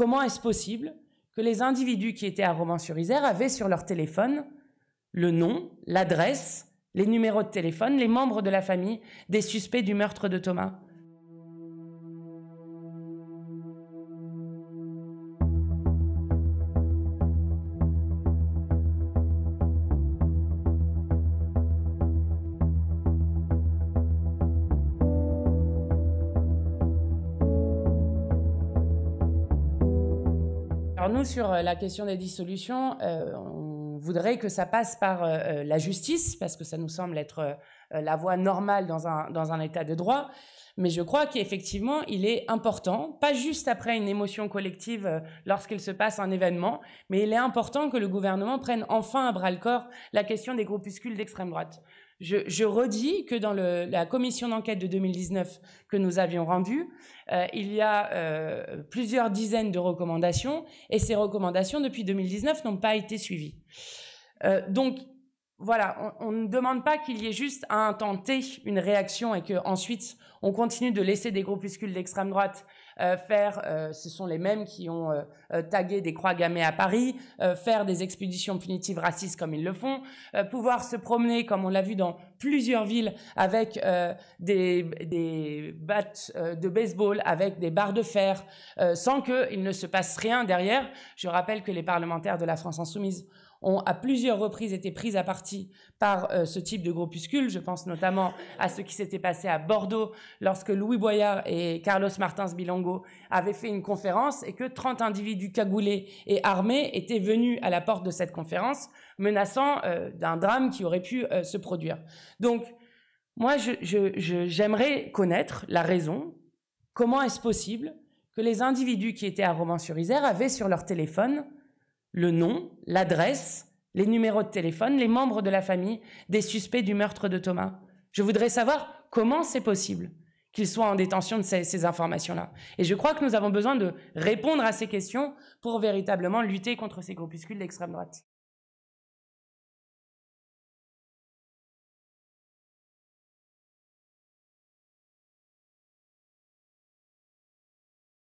comment est-ce possible que les individus qui étaient à Romans-sur-Isère avaient sur leur téléphone le nom, l'adresse, les numéros de téléphone, les membres de la famille des suspects du meurtre de Thomas. Alors nous, sur la question des dissolutions, on voudrait que ça passe par la justice, parce que ça nous semble être la voie normale dans un état de droit. Mais je crois qu'effectivement, il est important, pas juste après une émotion collective lorsqu'il se passe un événement, mais il est important que le gouvernement prenne enfin à bras-le-corps la question des groupuscules d'extrême droite. Je redis que dans la commission d'enquête de 2019 que nous avions rendue, il y a plusieurs dizaines de recommandations, et ces recommandations, depuis 2019, n'ont pas été suivies. Donc, voilà, on ne demande pas qu'il y ait juste à intenter une réaction et qu'ensuite on continue de laisser des groupuscules d'extrême droite ce sont les mêmes qui ont tagué des croix gammées à Paris, faire des expéditions punitives racistes comme ils le font, pouvoir se promener comme on l'a vu dans plusieurs villes avec des battes de baseball, avec des barres de fer, sans qu'il ne se passe rien derrière. Je rappelle que les parlementaires de la France Insoumise ont à plusieurs reprises été pris à partie par ce type de groupuscule. Je pense notamment à ce qui s'était passé à Bordeaux lorsque Louis Boyard et Carlos Martins Bilongo avaient fait une conférence et que 30 individus cagoulés et armés étaient venus à la porte de cette conférence menaçant d'un drame qui aurait pu se produire. Donc, moi, j'aimerais connaître la raison. Comment est-ce possible que les individus qui étaient à Romans-sur-Isère avaient sur leur téléphone le nom, l'adresse, les numéros de téléphone, les membres de la famille des suspects du meurtre de Thomas? Je voudrais savoir comment c'est possible qu'ils soient en détention de ces informations-là. Et je crois que nous avons besoin de répondre à ces questions pour véritablement lutter contre ces groupuscules d'extrême droite.